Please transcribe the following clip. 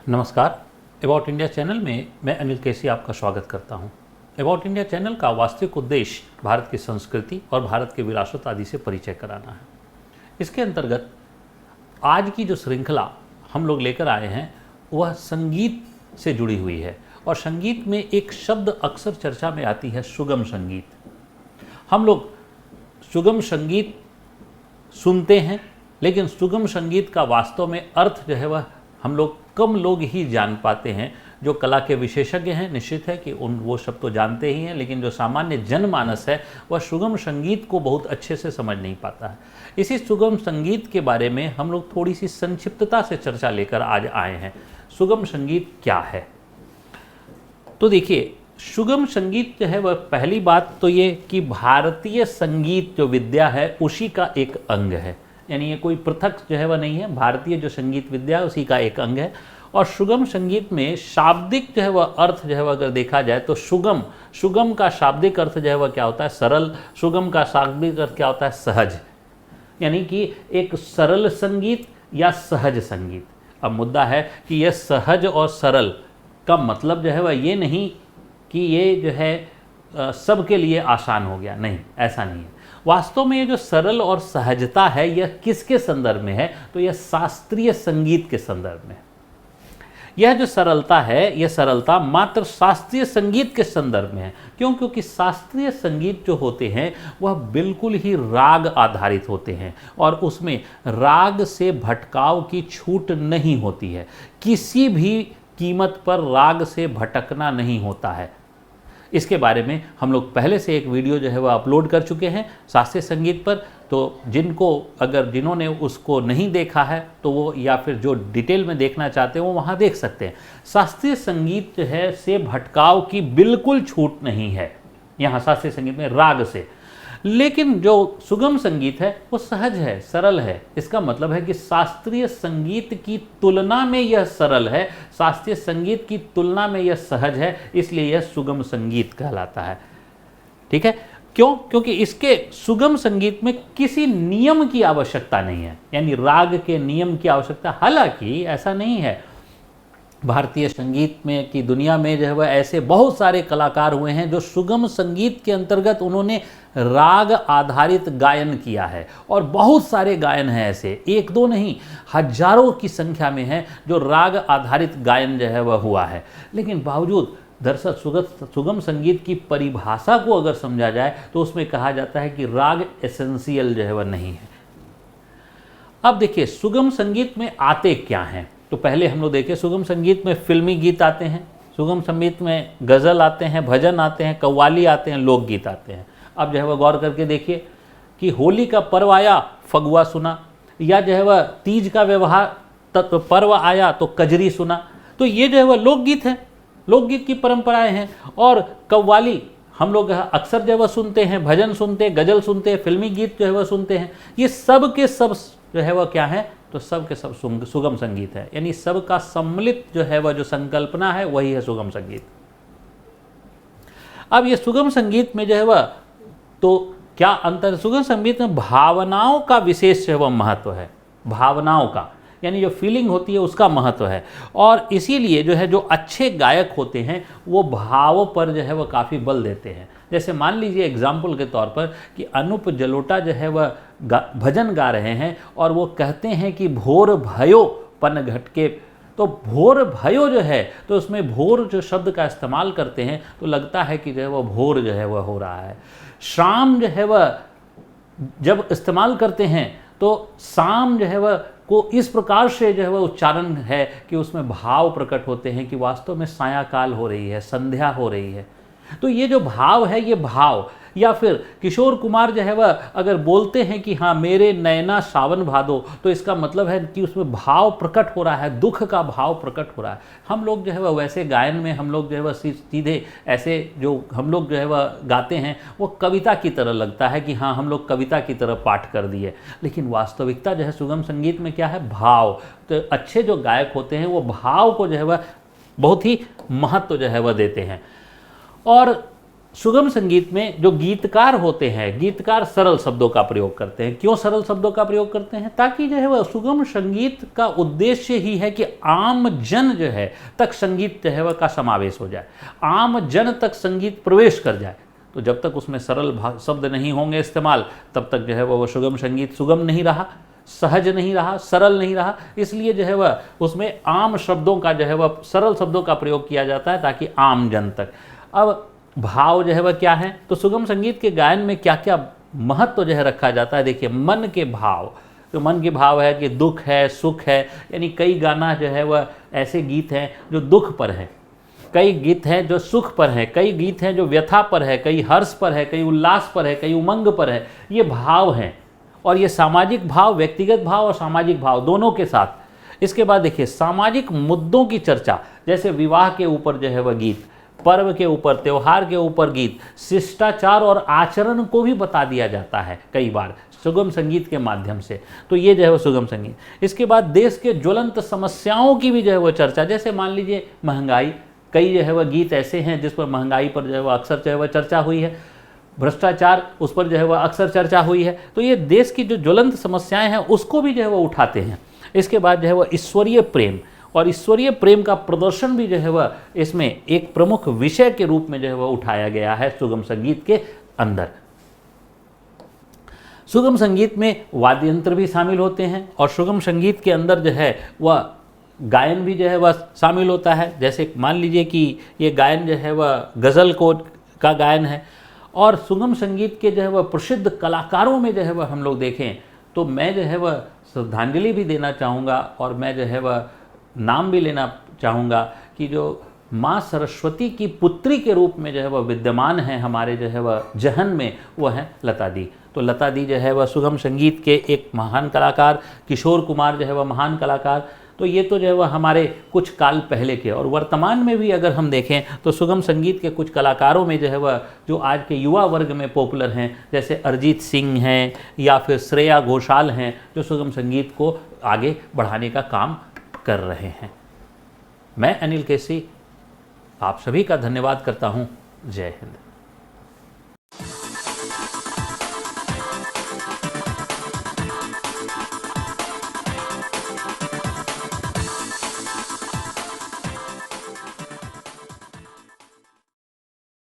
नमस्कार। About India channel में मैं अनिल केसी आपका स्वागत करता हूं। अबाउट इंडिया चैनल का वास्तविक उद्देश्य भारत की संस्कृति और भारत के विरासत आदि से परिचय कराना है। इसके अंतर्गत आज की जो श्रृंखला हम लोग लेकर आए हैं वह संगीत से जुड़ी हुई है और संगीत में एक शब्द अक्सर चर्चा में आती है, सुगम संगीत। हम लोग सुगम संगीत सुनते हैं, लेकिन सुगम संगीत का वास्तव में अर्थ जो है वह हम लोग कम लोग ही जान पाते हैं। जो कला के विशेषज्ञ हैं निश्चित है कि वो सब तो जानते ही हैं, लेकिन जो सामान्य जनमानस है वह सुगम संगीत को बहुत अच्छे से समझ नहीं पाता है। इसी सुगम संगीत के बारे में हम लोग थोड़ी सी संक्षिप्तता से चर्चा लेकर आज आए हैं। सुगम संगीत क्या है? तो देखिए, सुगम संगीत जो है वह पहली बात तो ये कि भारतीय संगीत जो विद्या है उसी का एक अंग है, यानी ये कोई पृथक जो है वह नहीं है। भारतीय जो संगीत विद्या है उसी का एक अंग है। और सुगम संगीत में शाब्दिक जो है वह अर्थ जो है वह अगर देखा जाए तो सुगम का शाब्दिक अर्थ जो है वह क्या होता है? सरल। सुगम का शाब्दिक अर्थ क्या होता है? सहज, यानी कि एक सरल संगीत या सहज संगीत। अब मुद्दा है कि यह सहज और सरल का मतलब जो है वह ये नहीं कि ये जो है सबके लिए आसान हो गया, नहीं, ऐसा नहीं है। वास्तव में ये जो सरल और सहजता है यह किसके संदर्भ में है? तो यह शास्त्रीय संगीत के संदर्भ में है। यह जो सरलता है, यह सरलता मात्र शास्त्रीय संगीत के संदर्भ में है। क्यों? क्योंकि शास्त्रीय संगीत जो होते हैं वह बिल्कुल ही राग आधारित होते हैं और उसमें राग से भटकाव की छूट नहीं होती है। किसी भी कीमत पर राग से भटकना नहीं होता है। इसके बारे में हम लोग पहले से एक वीडियो जो है वह अपलोड कर चुके हैं शास्त्रीय संगीत पर, तो जिन्होंने उसको नहीं देखा है तो वो, या फिर जो डिटेल में देखना चाहते हैं वो वहाँ देख सकते हैं। शास्त्रीय संगीत जो है से भटकाव की बिल्कुल छूट नहीं है यहाँ शास्त्रीय संगीत में राग से। लेकिन जो सुगम संगीत है वो सहज है, सरल है। इसका मतलब है कि शास्त्रीय संगीत की तुलना में यह सरल है, शास्त्रीय संगीत की तुलना में यह सहज है, इसलिए यह सुगम संगीत कहलाता है। ठीक है? क्यों? क्योंकि इसके सुगम संगीत में किसी नियम की आवश्यकता नहीं है, यानी राग के नियम की आवश्यकता। हालांकि ऐसा नहीं है, भारतीय संगीत में की दुनिया में जो है वह ऐसे बहुत सारे कलाकार हुए हैं जो सुगम संगीत के अंतर्गत उन्होंने राग आधारित गायन किया है। और बहुत सारे गायन हैं ऐसे, एक दो नहीं, हजारों की संख्या में हैं जो राग आधारित गायन जो है वह हुआ है। लेकिन बावजूद दरअसल सुगम संगीत की परिभाषा को अगर समझा जाए तो उसमें कहा जाता है कि राग एसेंशियल जो है वह नहीं है। अब देखिए, सुगम संगीत में आते क्या हैं? तो पहले हम लोग देखें, सुगम संगीत में फिल्मी गीत आते हैं, सुगम संगीत में गज़ल आते हैं, भजन आते हैं, कव्वाली आते हैं, लोकगीत आते हैं। अब जो है वह गौर करके देखिए कि होली का पर्व आया, फगुआ सुना, या जो है वह तीज का व्यवहार पर्व आया तो कजरी सुना। तो ये जो है वह लोकगीत है, लोकगीत की परंपराएं हैं। और कव्वाली हम लोग अक्सर जो है वह सुनते हैं, भजन सुनते हैं, गज़ल सुनते हैं, फिल्मी गीत जो है वह सुनते हैं। ये सब के सब जो है वह क्या है? तो सब के सब सुगम संगीत है, यानी सब का सम्मिलित जो है वह जो संकल्पना है वही है सुगम संगीत। अब ये सुगम संगीत में जो है वह तो क्या अंतर? सुगम संगीत में भावनाओं का विशेष जो है वह महत्व है, भावनाओं का, यानी जो फीलिंग होती है उसका महत्व है। और इसीलिए जो है जो अच्छे गायक होते हैं वो भाव पर जो है वह काफ़ी बल देते हैं। जैसे मान लीजिए एग्जाम्पल के तौर पर कि अनूप जलोटा जो है वह भजन गा रहे हैं और वो कहते हैं कि भोर भयो पन घटके। तो भोर भयो जो है, तो उसमें भोर जो शब्द का इस्तेमाल करते हैं तो लगता है कि जो है वह भोर जो है वह हो रहा है। शाम जो है वह जब इस्तेमाल करते हैं तो शाम जो है वह को इस प्रकार से जो है वह उच्चारण है कि उसमें भाव प्रकट होते हैं कि वास्तव में सायंकाल हो रही है, संध्या हो रही है। तो ये जो भाव है, ये भाव, या फिर किशोर कुमार जो है वह अगर बोलते हैं कि हाँ मेरे नैना सावन भादो, तो इसका मतलब है कि उसमें भाव प्रकट हो रहा है, दुख का भाव प्रकट हो रहा है। हम लोग जो है वह वैसे गायन में हम लोग जो है वह सीधे ऐसे जो हम लोग जो है वह गाते हैं वो कविता की तरह लगता है कि हाँ हम लोग कविता की तरह पाठ कर दिए। लेकिन वास्तविकता जो है सुगम संगीत में क्या है? भाव। तो अच्छे जो गायक होते हैं वो भाव को जो है वह बहुत ही महत्व जो है वह देते हैं। और सुगम संगीत में जो गीतकार होते हैं, गीतकार सरल शब्दों का प्रयोग करते हैं। क्यों सरल शब्दों का प्रयोग करते हैं? ताकि जो है वह सुगम संगीत का उद्देश्य ही है कि आम जन जो है तक संगीत जो है वह का समावेश हो जाए, आम जन तक संगीत प्रवेश कर जाए। तो जब तक उसमें सरल शब्द नहीं होंगे इस्तेमाल, तब तक जो है वह सुगम संगीत सुगम नहीं रहा, सहज नहीं रहा, सरल नहीं रहा। इसलिए जो है वह उसमें आम शब्दों का जो है वह सरल शब्दों का प्रयोग किया जाता है ताकि आम जन तक। अब भाव जो है वह क्या है? तो सुगम संगीत के गायन में क्या क्या महत्व जो है रखा जाता है? देखिए, मन के भाव, तो मन के भाव है कि दुख है, सुख है, यानी कई गाना जो है वह ऐसे गीत हैं जो दुख पर हैं, कई गीत हैं जो सुख पर हैं, कई गीत हैं जो व्यथा पर है, कई हर्ष पर है, कई उल्लास पर है, कई उमंग पर है। ये भाव हैं, और ये सामाजिक भाव, व्यक्तिगत भाव और सामाजिक भाव दोनों के साथ। इसके बाद देखिए, सामाजिक मुद्दों की चर्चा, जैसे विवाह के ऊपर जो है वह गीत, पर्व के ऊपर, त्योहार के ऊपर गीत, शिष्टाचार और आचरण को भी बता दिया जाता है कई बार सुगम संगीत के माध्यम से। तो ये जो है वो सुगम संगीत। इसके बाद देश के ज्वलंत समस्याओं की भी जो है वो चर्चा, जैसे मान लीजिए महंगाई, कई जो है वह गीत ऐसे हैं जिस पर महंगाई पर जो है वह अक्सर जो है वह चर्चा हुई है, भ्रष्टाचार उस पर जो है वह अक्सर चर्चा हुई है। तो ये देश की जो ज्वलंत समस्याएं हैं उसको भी जो है वह उठाते हैं। इसके बाद जो है वह ईश्वरीय प्रेम, और ईश्वरीय प्रेम का प्रदर्शन भी जो है वह इसमें एक प्रमुख विषय के रूप में जो है वह उठाया गया है सुगम संगीत के अंदर। सुगम संगीत में वाद्य यंत्र भी शामिल होते हैं, और सुगम संगीत के अंदर जो है वह गायन भी जो है वह शामिल होता है। जैसे मान लीजिए कि ये गायन जो है वह गज़ल का गायन है, और सुगम संगीत के जो है वह प्रसिद्ध कलाकारों में जो है वह हम लोग देखें तो मैं जो है वह श्रद्धांजलि भी देना चाहूँगा, और मैं जो है वह नाम भी लेना चाहूँगा कि जो माँ सरस्वती की पुत्री के रूप में जो है वह विद्यमान है हमारे जो है वह जहन में, वह है लता दी। तो लता दी जो है वह सुगम संगीत के एक महान कलाकार, किशोर कुमार जो है वह महान कलाकार। तो ये तो जो है वह हमारे कुछ काल पहले के, और वर्तमान में भी अगर हम देखें तो सुगम संगीत के कुछ कलाकारों में जो है वह जो आज के युवा वर्ग में पॉपुलर हैं, जैसे अरिजीत सिंह हैं या फिर श्रेया घोषाल हैं, जो सुगम संगीत को आगे बढ़ाने का काम कर रहे हैं। मैं अनिल केसी आप सभी का धन्यवाद करता हूँ। जय हिंद।